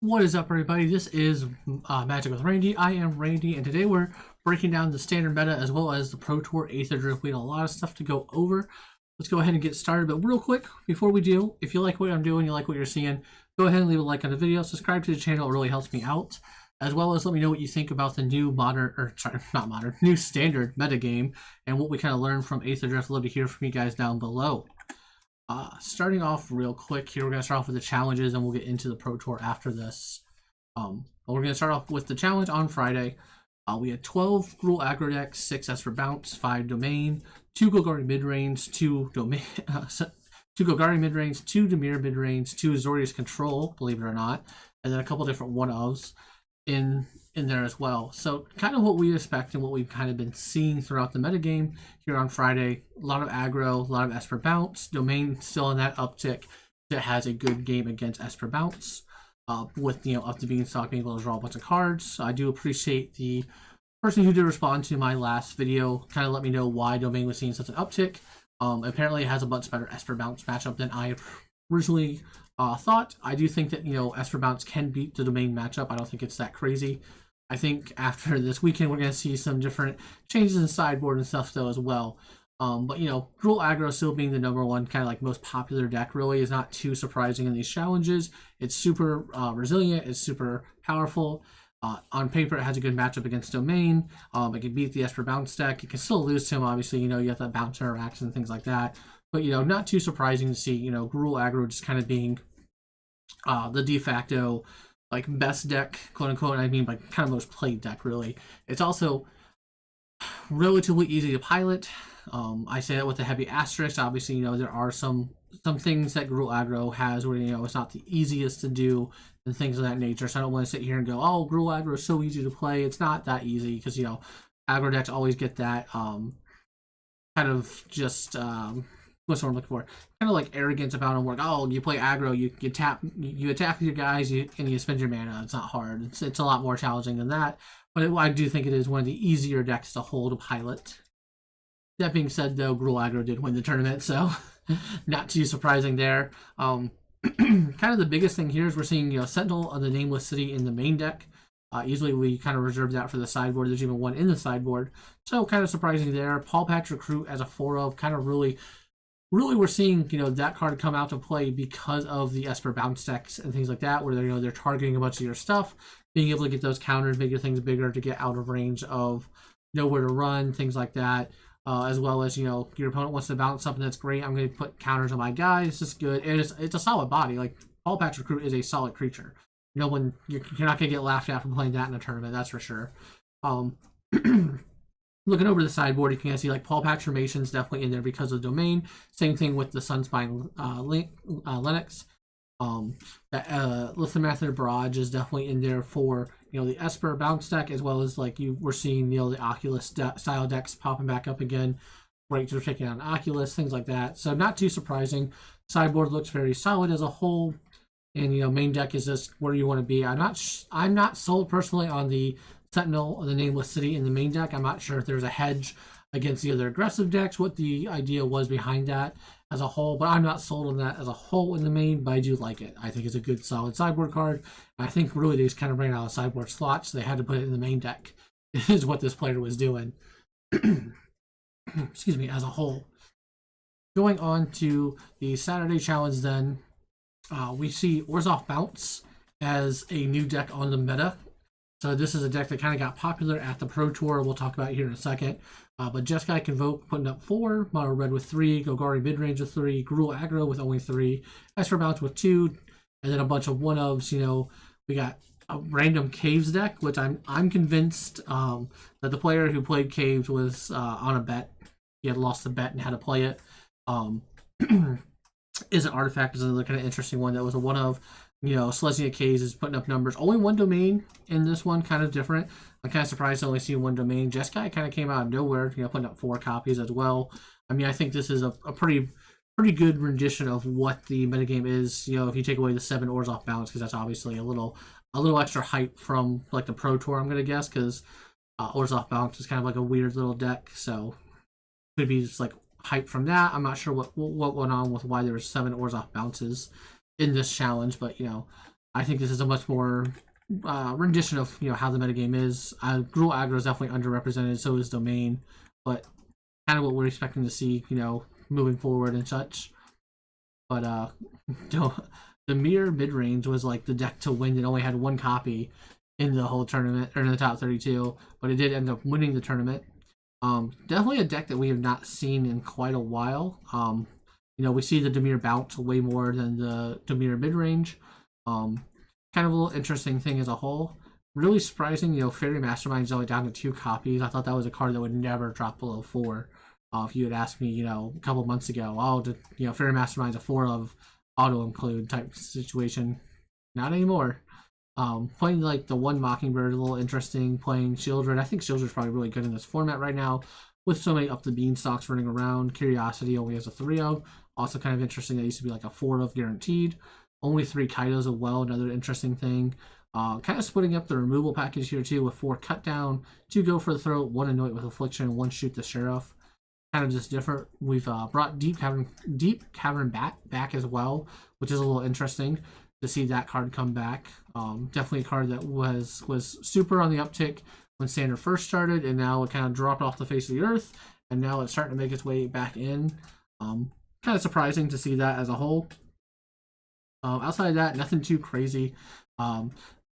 What is up, everybody? This is Magic with Randy. I am Randy, and today we're breaking down the standard meta as well as the Pro Tour Aetherdrift. We have a lot of stuff to go over. Let's go ahead and get started. But real quick, before we do, if you like what I'm doing, you like what you're seeing, go ahead and leave a like on the video. Subscribe to the channel; it really helps me out. As well as let me know what you think about the new new standard meta game and what we kind of learned from Aetherdrift. I'd love to hear from you guys down below. Starting off real quick here, we're going to start off with the challenges and we'll get into the Pro Tour after this. But we're going to start off with the challenge on Friday. We had 12 Gruul aggro decks, 6 Esper Bounce, 5 Domain, 2 Golgari midrange, 2 Domain, 2 Golgari midrange, 2 Dimir midrange, 2 Azorius Control, believe it or not, and then a couple different one-ofs in there as well. So kind of what we expect and what we've kind of been seeing throughout the metagame here on Friday. A lot of aggro, a lot of Esper Bounce. Domain still in that uptick that has a good game against Esper Bounce. With, up to Beanstalk being able to draw a bunch of cards. I do appreciate the person who did respond to my last video, kind of let me know why Domain was seeing such an uptick. Apparently it has a much better Esper Bounce matchup than I originally thought. I do think that, Esper Bounce can beat the Domain matchup. I don't think it's that crazy. I think after this weekend, we're going to see some different changes in sideboard and stuff, though, as well. But, Gruul aggro still being the #1 kind of like most popular deck really is not too surprising in these challenges. It's super resilient. It's super powerful. On paper, it has a good matchup against Domain. It can beat the Esper Bounce deck. You can still lose to him, obviously. You have that bounce interaction and things like that. But, not too surprising to see, Gruul aggro just kind of being the de facto best deck, quote unquote. I mean, kind of most played deck, really. It's also relatively easy to pilot. I say that with a heavy asterisk. Obviously, there are some things that Gruul aggro has where it's not the easiest to do and things of that nature. So I don't want to sit here and go, oh, Gruul aggro is so easy to play. It's not that easy because aggro decks always get that kind of just what's what I'm looking for? Kind of like arrogance about them. Like, oh, you play aggro, you tap, you attack your guys, and you spend your mana. It's not hard. It's a lot more challenging than that. But I do think it is one of the easier decks to hold a pilot. That being said, though, Gruul aggro did win the tournament, so not too surprising there. Kind of the biggest thing here is we're seeing Sentinel of the Nameless City in the main deck. Usually we kind of reserve that for the sideboard. There's even one in the sideboard, so kind of surprising there. Paul Patch Recruit as a 4-of, kind of really we're seeing that card come out to play because of the Esper Bounce decks and things like that, where they're targeting a bunch of your stuff, being able to get those counters, make your things bigger to get out of range of nowhere to run, things like that. As well as your opponent wants to bounce something that's great. I'm going to put counters on my guy. It's just good. It's a solid body. Like Paul Patch Recruit is a solid creature. When you're not going to get laughed at from playing that in a tournament, that's for sure. Looking over the sideboard, you can see Paul Patch Formation's definitely in there because of Domain. Same thing with the Sunspine Lennox. That Lithomathid Barrage is definitely in there for the Esper Bounce deck, as well as we're seeing the Oculus style decks popping back up again. Right, to taking on Oculus, things like that. So not too surprising. Sideboard looks very solid as a whole, and main deck is just where you want to be. I'm not sold personally on the Sentinel of the Nameless City in the main deck. I'm not sure if there's a hedge against the other aggressive decks, what the idea was behind that as a whole, but I'm not sold on that as a whole in the main, but I do like it. I think it's a good solid sideboard card. I think really they just kind of ran out of sideboard slots, so they had to put it in the main deck, is what this player was doing. Excuse me, as a whole. Going on to the Saturday challenge then, we see Orzhov Bounce as a new deck on the meta. So this is a deck that kind of got popular at the Pro Tour. We'll talk about here in a second. But Jeskai Convoke putting up 4, Mono Red with 3, Golgari Midrange with 3, Gruul aggro with only 3, Esper Bounce with 2, and then a bunch of 1-ofs. We got a random Caves deck, which I'm convinced that the player who played Caves was on a bet. He had lost the bet and had to play it. Is an Artifact is another kind of interesting one that was a 1-of. Selesnya Caves is putting up numbers. Only one Domain in this one, kind of different. I'm kind of surprised to only see one Domain. Jeskai kind of came out of nowhere, putting up 4 copies as well. I mean, I think this is a pretty good rendition of what the metagame is. If you take away the 7 Orzhov Bounce, because that's obviously a little extra hype from the Pro Tour, I'm gonna guess, because Orzhov Bounce is kind of like a weird little deck, so could be just hype from that. I'm not sure what went on with why there were 7 Orzhov Bounces in this challenge, but I think this is a much more rendition of how the metagame is. Gruul aggro is definitely underrepresented, so is domain, but kind of what we're expecting to see, moving forward and such. But the mere mid range was like the deck to win. It only had one copy in the whole tournament or in the top 32, but it did end up winning the tournament. Definitely a deck that we have not seen in quite a while. We see the Dimir bounce way more than the Dimir mid range. Kind of a little interesting thing as a whole. Really surprising, Fairy Mastermind is only down to 2 copies. I thought that was a card that would never drop below 4. If you had asked me, a couple months ago, Fairy Mastermind's a 4 of auto include type situation. Not anymore. Playing like the one Mockingbird, a little interesting. Playing Shieldred. I think Shieldred's probably really good in this format right now, with so many up the beanstalks running around. Curiosity only has a 3 of. Also kind of interesting. That used to be like a 4 of guaranteed. Only 3 Kaidos as well. Another interesting thing. Kind of splitting up the removal package here too, with 4 cut down, 2 go for the throat, 1 anoint with affliction, and 1 shoot the sheriff. Kind of just different. We've brought Deep Cavern back as well, which is a little interesting to see that card come back. Definitely a card that was super on the uptick when Standard first started, and now it kind of dropped off the face of the earth, and now it's starting to make its way back in. Kind of surprising to see that as a whole. Outside of that, nothing too crazy.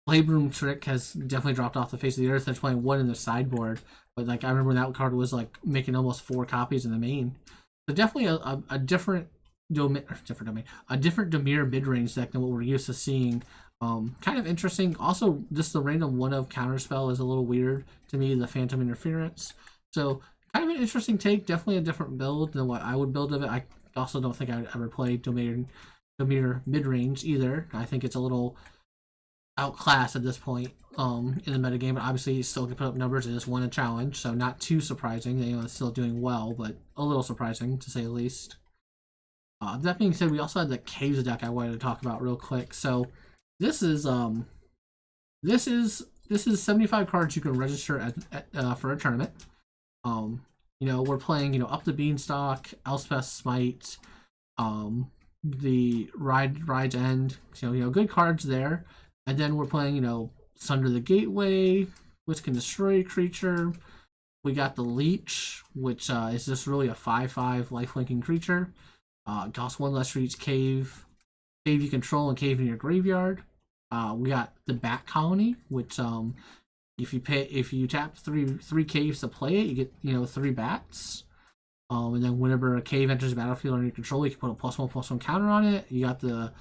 Blade Room Trick has definitely dropped off the face of the earth. They're playing 1 in the sideboard, but like I remember that card was like making almost 4 copies in the main. So definitely a different domain, a different Dimir mid-range deck than what we're used to seeing. Kind of interesting. Also, just the random 1 of counterspell is a little weird to me. The Phantom Interference. So kind of an interesting take. Definitely a different build than what I would build of it. I also don't think I would ever play Dimir mid-range either. I think it's a little outclassed at this point in the metagame, but obviously he still can put up numbers. It just won a challenge, so not too surprising. It's still doing well, but a little surprising to say the least. That being said, we also had the Caves deck I wanted to talk about real quick. So this is 75 cards you can register for a tournament. We're playing up the Beanstalk, Elspeth Smite, the Ride's End. So good cards there. And then we're playing, Sunder the Gateway, which can destroy a creature. We got the Leech, which is just really a 5/5 lifelinking creature. Costs 1 less for each cave you control and cave in your graveyard. We got the Bat Colony, which if you tap three caves to play it, you get 3 bats. And then whenever a cave enters the battlefield under your control, you can put a +1/+1 counter on it. You got the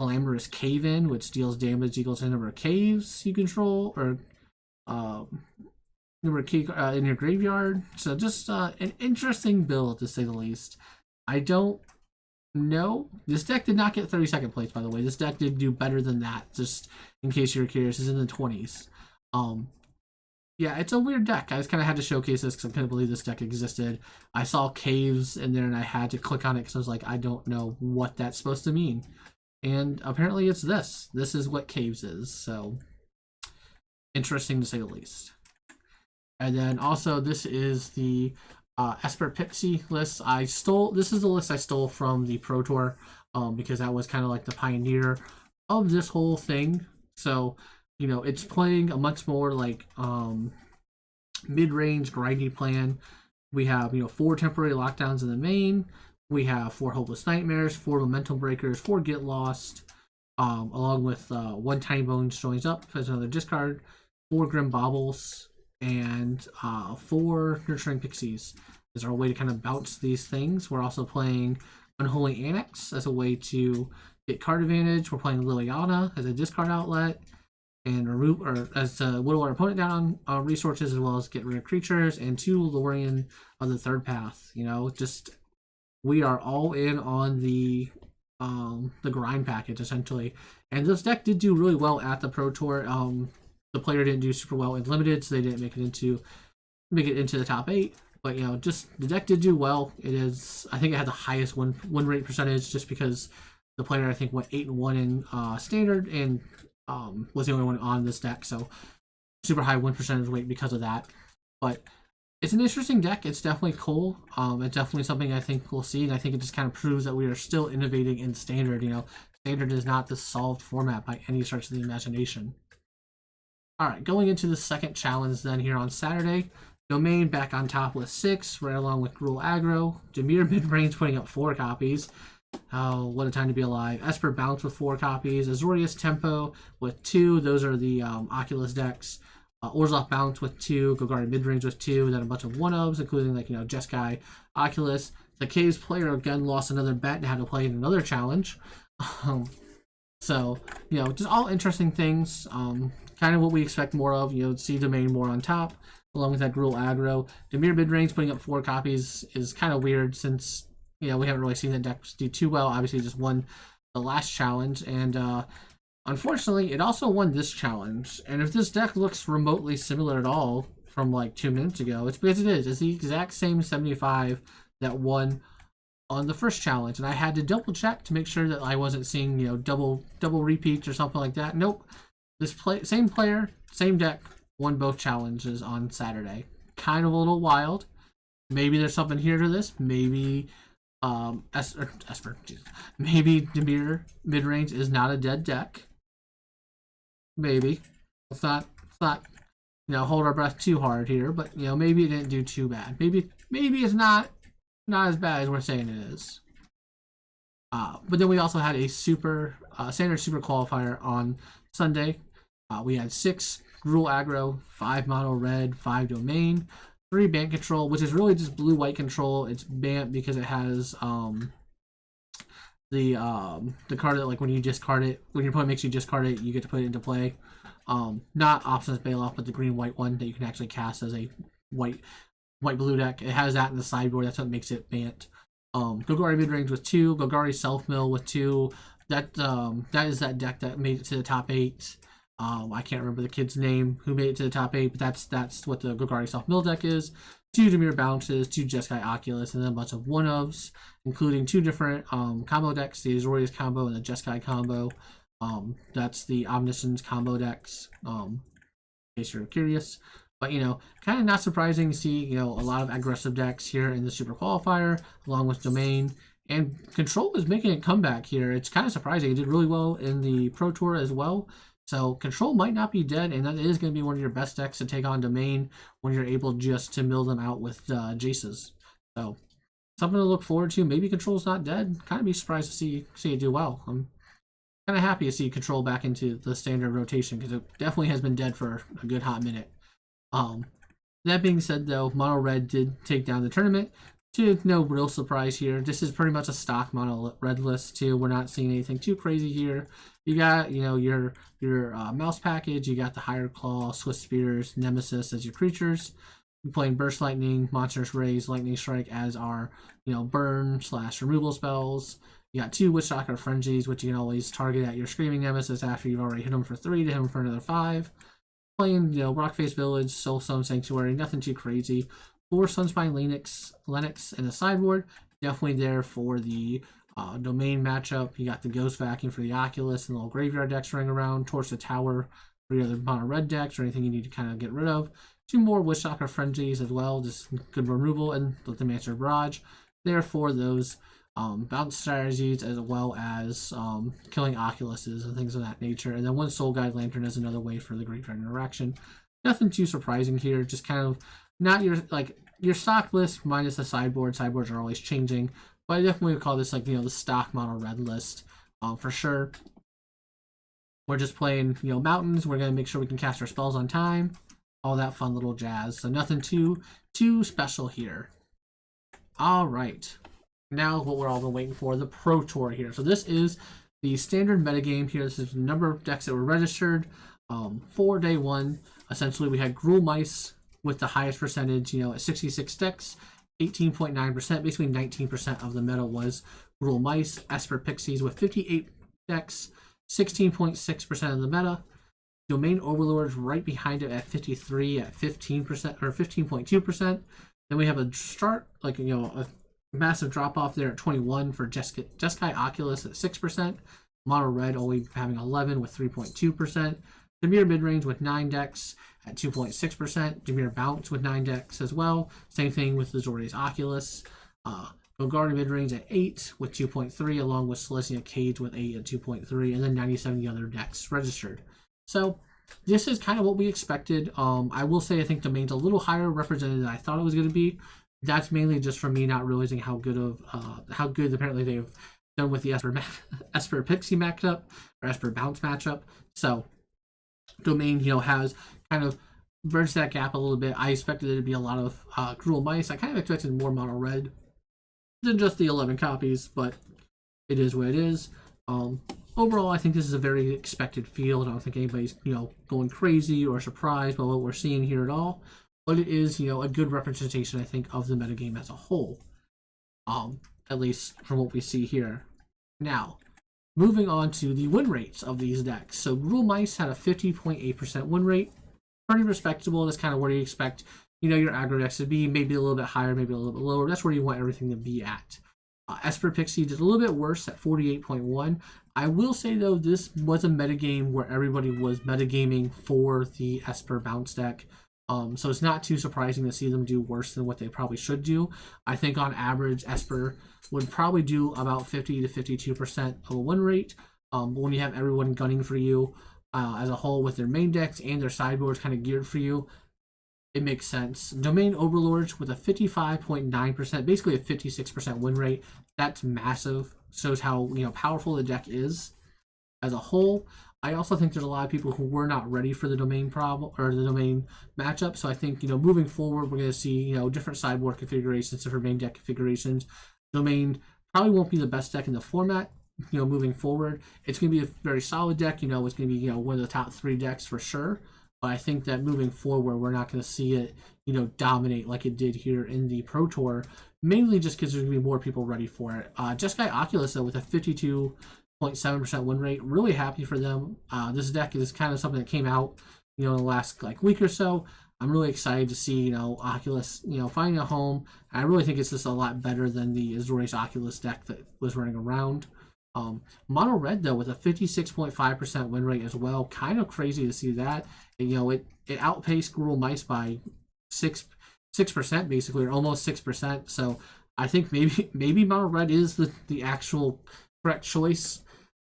Glamorous Cave In, which deals damage equal to the number of caves you control, or number of cave in your graveyard. So just an interesting build to say the least. I don't know. This deck did not get 32nd place, by the way. This deck did do better than that. Just in case you're curious, it's in the 20s. Yeah, it's a weird deck. I just kind of had to showcase this because I couldn't believe this deck existed. I saw caves in there and I had to click on it because I was like, I don't know what that's supposed to mean. And apparently it's this. This is what caves is. So interesting to say the least. And then also this is the Esper Pixie list. This is the list I stole from the Pro Tour because that was kind of like the pioneer of this whole thing. So, it's playing a much more like mid-range grindy plan. We have, 4 temporary lockdowns in the main. We have 4 Hopeless Nightmares, 4 Momentum Breakers, 4 Get Lost, along with 1 Tiny Bones joins up as another discard, 4 Grim Baubles, and 4 Nurturing Pixies is our way to kind of bounce these things. We're also playing Unholy Annex as a way to get card advantage. We're playing Liliana as a discard outlet, and as to whittle our opponent down on resources, as well as get rid of creatures, and 2 Lorien of the third path. Just we are all in on the grind package essentially. And this deck did do really well at the Pro Tour. The player didn't do super well in limited, so they didn't make it into the top 8. But just the deck did do well. I think it had the highest win rate percentage just because the player I think went 8-1 in standard and was the only one on this deck, so super high win percentage rate because of that. But it's an interesting deck. It's definitely cool. It's definitely something I think we'll see, and I think it just kind of proves that we are still innovating in standard. Standard is not the solved format by any stretch of the imagination. Alright, going into the second challenge then here on Saturday. Domain back on top with 6, right along with Gruul Aggro. Dimir mid-range putting up 4 copies. What a time to be alive. Esper Bounce with 4 copies. Azorius Tempo with 2. Those are the Oculus decks. Orzhov Bounce with 2. Golgari midrange with 2. Then a bunch of 1-ofs, including like, Jeskai, Oculus. The Caves player again lost another bet and had to play in another challenge. So, just all interesting things. Kind of what we expect more of. See Domain more on top, along with that Gruul Aggro. Dimir midrange putting up 4 copies is kind of weird since we haven't really seen that deck do too well. Obviously, just won the last challenge, and unfortunately, it also won this challenge. And if this deck looks remotely similar at all from like 2 minutes ago, it's because it is. It's the exact same 75 that won on the first challenge, and I had to double check to make sure that I wasn't seeing double repeats or something like that. Nope, same player, same deck won both challenges on Saturday. Kind of a little wild. Maybe there's something here to this. Maybe Esper, maybe Dimir midrange is not a dead deck. Maybe let's not hold our breath too hard here, but maybe it didn't do too bad. Maybe it's not as bad as we're saying it is. But then we also had a standard super qualifier on Sunday. We had 6 Gruul Aggro, 5 mono red, 5 domain, 3 Bant control, which is really just blue-white control. It's Bant because it has the card that, like, when you discard it, when your opponent makes you discard it, you get to put it into play. Not Options Bailoff, but the green-white one that you can actually cast as a white-blue deck. It has that in the sideboard. That's what makes it Bant. Golgari midrange with 2, Golgari self-mill with 2. That is that deck that made it to the top 8. I can't remember the kid's name who made it to the top 8, but that's what the Golgari self-mill deck is. 2 Dimir Bounces, 2 Jeskai Oculus, and then a bunch of 1-ofs, including 2 different combo decks, the Azorius combo and the Jeskai combo. That's the Omniscience combo decks, in case you're curious. But, kind of not surprising to see, a lot of aggressive decks here in the Super Qualifier, along with Domain. And Control is making a comeback here. It's kind of surprising. It did really well in the Pro Tour as well. So Control might not be dead, and that is going to be one of your best decks to take on Domain when you're able just to mill them out with Jaces. So something to look forward to. Maybe Control's not dead. Kind of be surprised to see it do well. I'm kind of happy to see Control back into the standard rotation because it definitely has been dead for a good hot minute. That being said, though, Mono Red did take down the tournament. To no real surprise here. This is pretty much a stock Mono Red list too. We're not seeing anything too crazy here. You got your mouse package. You got the Higher Claw, Swift Spears, Nemesis as your creatures. You're playing Burst Lightning, Monstrous Rays, Lightning Strike as our burn/removal spells. You got 2 Witchstalker Frenzies, which you can always target at your Screaming Nemesis after you've already hit them for 3 to hit them for another 5. Playing Rockface Village, Soulstone Sanctuary, nothing too crazy. 4 Sunspine Lennox in the sideboard. Definitely there for the Domain matchup. You got the Ghost Vacuum for the Oculus and the little graveyard decks running around. Torch the Tower for your other mono red decks or anything you need to kind of get rid of. 2 more Witchstalker Frenzies as well. Just good removal and the Master Barrage. There for those bounce strategies as well as killing Oculuses and things of that nature. And then 1 Soul Guide Lantern as another way for the graveyard interaction. Nothing too surprising here. Just kind of not your stock list minus the sideboard. Sideboards are always changing, but I definitely would call this the stock mono red list for sure. We're just playing mountains. We're gonna make sure we can cast our spells on time, all that fun little jazz. So nothing too special here. All right, now what we're all been waiting for, the Pro Tour here. So this is the standard metagame here. This is the number of decks that were registered for day 1. Essentially, we had Gruul Mice with the highest percentage, at 66 decks, 18.9%, basically 19% of the meta was Gruul Mice. Esper Pixies with 58 decks, 16.6% of the meta. Domain Overlords right behind it at 53 at 15% or 15.2%. Then we have a a massive drop off there at 21 for Jeskai Oculus at 6%. Mono Red only having 11 with 3.2%. Dimir midrange with 9 decks at 2.6%. Dimir Bounce with 9 decks as well. Same thing with the Azorius Oculus. Golgari mid-range at 8 with 2.3, along with Celestia Cage with 8 at 2.3, and then 97 other decks registered. So this is kind of what we expected. I will say I think Domain's a little higher represented than I thought it was going to be. That's mainly just from me not realizing how good apparently they've done with the Esper Pixie matchup or Esper Bounce matchup. So Domain, has kind of bridged that gap a little bit. I expected there to be a lot of Cruel Mice. I kind of expected more mono red than just the 11 copies, but it is what it is. Overall, I think this is a very expected field. I don't think anybody's, going crazy or surprised by what we're seeing here at all. But it is, a good representation, I think, of the metagame as a whole. At least from what we see here. Now, moving on to the win rates of these decks. So, Gruul Mice had a 50.8% win rate. Pretty respectable. That's kind of where you expect, your aggro decks to be. Maybe a little bit higher, maybe a little bit lower. That's where you want everything to be at. Esper Pixie did a little bit worse at 48.1. I will say, though, this was a metagame where everybody was metagaming for the Esper Bounce deck. So it's not too surprising to see them do worse than what they probably should do. I think on average, Esper would probably do about 50 to 52% of a win rate. But when you have everyone gunning for you as a whole with their main decks and their sideboards kind of geared for you, it makes sense. Domain Overlords with a 55.9%, basically a 56% win rate. That's massive. Shows how powerful the deck is as a whole. I also think there's a lot of people who were not ready for the Domain problem or the Domain matchup. So I think moving forward, we're going to see different sideboard configurations, different main deck configurations. Domain probably won't be the best deck in the format. Moving forward, it's going to be a very solid deck. It's going to be one of the top 3 decks for sure. But I think that moving forward, we're not going to see it, dominate like it did here in the Pro Tour, mainly just because there's going to be more people ready for it. Jeskai Oculus, though, with a 52.7% win rate, really happy for them. This deck is kind of something that came out, in the last week or so. I'm really excited to see, Oculus, finding a home. I really think it's just a lot better than the Azorius Oculus deck that was running around. Mono Red, though, with a 56.5% win rate as well. Kind of crazy to see that. It outpaced Gruul Mice by 6% basically, or almost 6%. So I think maybe Mono Red is the actual correct choice.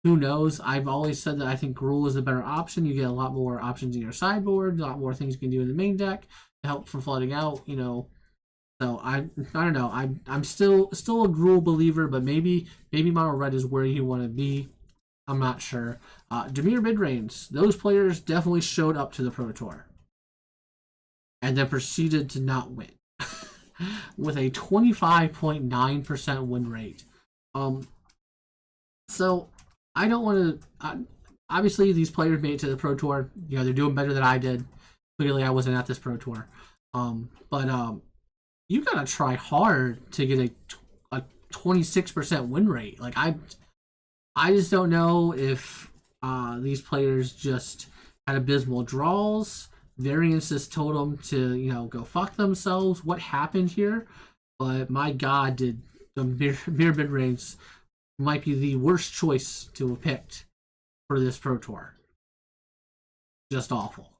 Who knows? I've always said that I think Gruul is the better option. You get a lot more options in your sideboard, a lot more things you can do in the main deck to help from flooding out, So I don't know. I'm still a Gruul believer, but maybe Mono Red is where you want to be. I'm not sure. Dimir Midrange, those players definitely showed up to the Pro Tour and then proceeded to not win with a 25.9% win rate. So I don't want to. Obviously, these players made it to the Pro Tour. They're doing better than I did. Clearly, I wasn't at this Pro Tour. But you gotta try hard to get a 26% win rate. I just don't know if these players just had abysmal draws. Variances told them to go fuck themselves. What happened here? But my God, did the Dimir Midrange might be the worst choice to have picked for this Pro Tour. Just awful.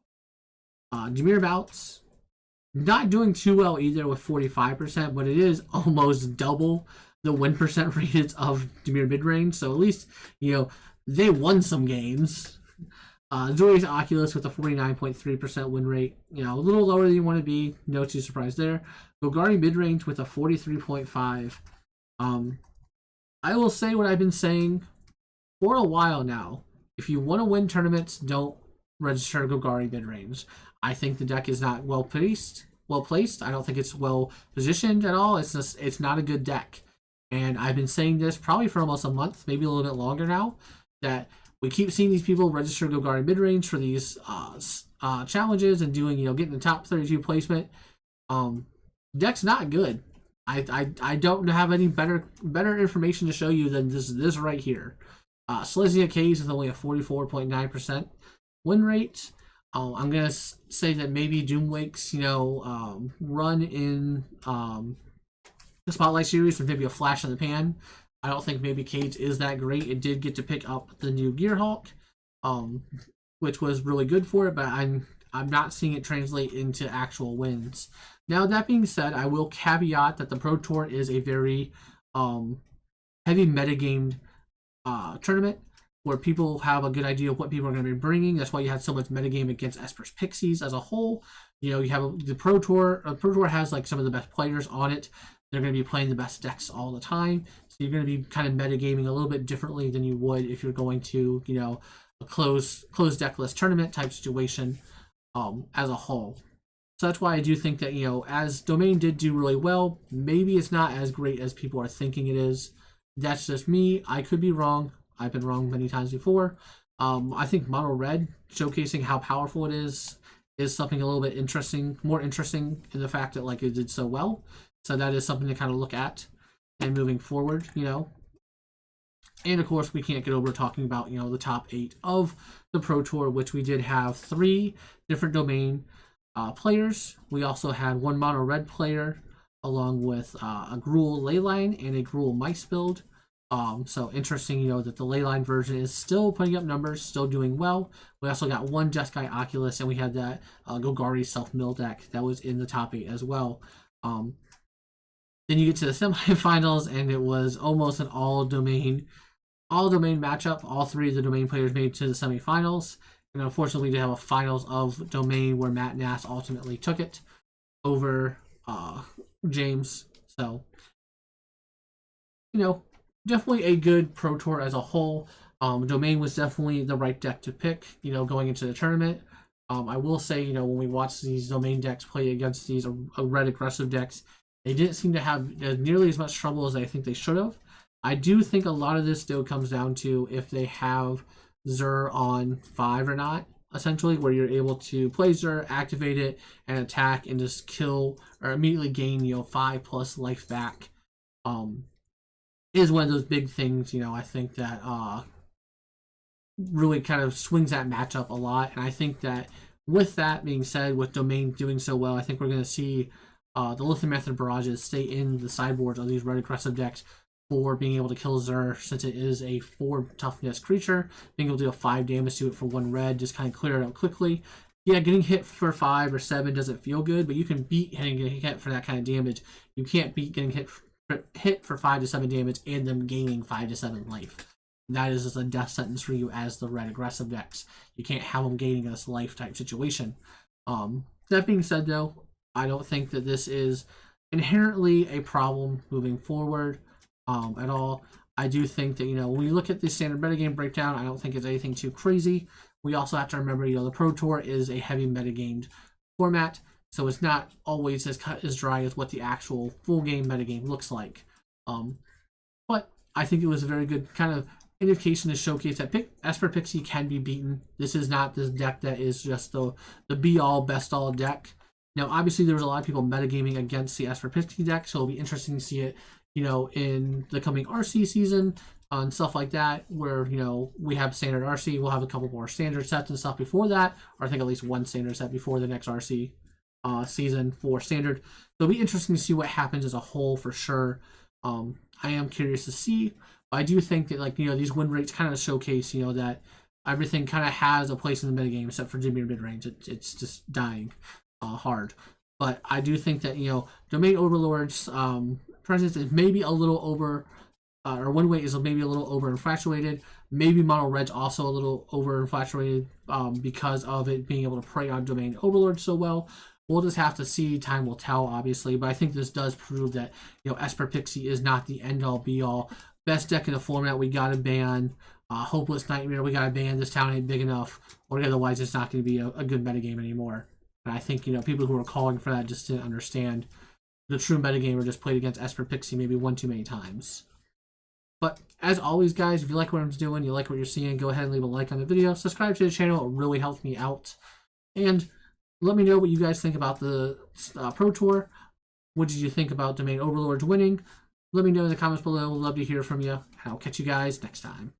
Dimir Bounce, not doing too well either with 45%, but it is almost double the win percent rated of Dimir Midrange. So at least, they won some games. Azorius Oculus with a 49.3% win rate. A little lower than you want to be. No too surprised there. Golgari Midrange with a 43.5. I will say what I've been saying for a while now. If you want to win tournaments, don't register Golgari Midrange. I think the deck is not well placed. I don't think it's well positioned at all. It's not a good deck. And I've been saying this probably for almost a month, maybe a little bit longer now, that we keep seeing these people register Golgari Midrange for these challenges and doing, getting the top 32 placement. Deck's not good. I don't have any better information to show you than this right here. Celestia Cage with only a 44.9% win rate. I'm gonna say that maybe Doomwake's run in the Spotlight series with maybe a flash in the pan. I don't think maybe Cage is that great. It did get to pick up the new Gearhawk, which was really good for it, but I'm not seeing it translate into actual wins. Now, that being said, I will caveat that the Pro Tour is a very heavy metagamed tournament where people have a good idea of what people are going to be bringing. That's why you had so much metagame against Esper's Pixies as a whole. You know, you have the Pro Tour. Pro Tour has like some of the best players on it. They're going to be playing the best decks all the time. So you're going to be kind of metagaming a little bit differently than you would if you're going to, you know, a closed deckless tournament type situation as a whole. So that's why I do think that, you know, as Domain did do really well, maybe it's not as great as people are thinking it is. That's just me. I could be wrong. I've been wrong many times before. I think Mono Red showcasing how powerful it is something a little bit interesting, more interesting in the fact that like it did so well. So that is something to kind of look at and moving forward, you know. And of course, we can't get over talking about, you know, the top 8 of the Pro Tour, which we did have 3 different Domain players. We also had 1 Mono Red player, along with a Gruul Leyline and a Gruul Mice build. So interesting, you know, that the Leyline version is still putting up numbers, still doing well. We also got 1 Jeskai Oculus, and we had that Golgari self-mill deck that was in the top 8 as well. Then you get to the semifinals, and it was almost an all-domain matchup. All 3 of the Domain players made it to the semifinals. And unfortunately, we did have a finals of Domain where Matt Nass ultimately took it over James. So, you know, definitely a good Pro Tour as a whole. Domain was definitely the right deck to pick, you know, going into the tournament. I will say, you know, when we watch these Domain decks play against these red aggressive decks, they didn't seem to have nearly as much trouble as I think they should have. I do think a lot of this still comes down to if they have Zur on 5 or not, essentially, where you're able to play Zur, activate it, and attack and just kill or immediately gain, you know, 5+ life back. Is one of those big things, you know, I think that really kind of swings that matchup a lot. And I think that with that being said, with Domain doing so well, I think we're going to see the Lithium Method Barrages stay in the sideboards of these red aggressive decks for being able to kill Zur, since it is a 4 toughness creature. Being able to do a 5 damage to it for 1 red, just kind of clear it out quickly. Yeah, getting hit for 5 or 7 doesn't feel good, but you can beat getting hit for that kind of damage. You can't beat getting hit for 5 to 7 damage and them gaining 5 to 7 life. That is just a death sentence for you as the red aggressive decks. You can't have them gaining this life type situation. That being said, though, I don't think that this is inherently a problem moving forward at all. I do think that, you know, when you look at the standard metagame breakdown, I don't think it's anything too crazy. We also have to remember, you know, the Pro Tour is a heavy metagamed format, so it's not always as cut as dry as what the actual full game metagame looks like. But I think it was a very good kind of indication to showcase that Esper Pixie can be beaten. This is not this deck that is just the be-all, best-all deck. Now, obviously, there was a lot of people metagaming against the Esper Pixie deck, so it'll be interesting to see it, you know, in the coming RC season and stuff like that, where, you know, we have standard RC, we'll have a couple more standard sets and stuff before that, or I think at least 1 standard set before the next RC season for standard. So it'll be interesting to see what happens as a whole for sure. I am curious to see. I do think that, like, you know, these win rates kind of showcase, you know, that everything kind of has a place in the metagame except for Jimmy mid-range. It's just dying hard. But I do think that, you know, Domain Overlord's presence is maybe a little over, or win rate is maybe a little over-infatuated. Maybe Mono Red's also a little over-infatuated because of it being able to prey on Domain Overlord so well. We'll just have to see. Time will tell, obviously. But I think this does prove that, you know, Esper Pixie is not the end-all, be-all. Best deck in the format, we got to ban. Hopeless Nightmare, we got to ban. This town ain't big enough, or otherwise it's not going to be a good metagame anymore. And I think, you know, people who are calling for that just didn't understand the true metagame or just played against Esper Pixie maybe one too many times. But as always, guys, if you like what I'm doing, you like what you're seeing, go ahead and leave a like on the video. Subscribe to the channel. It really helps me out. And let me know what you guys think about the Pro Tour. What did you think about Domain Overlords winning? Let me know in the comments below. Love to hear from you. I'll catch you guys next time.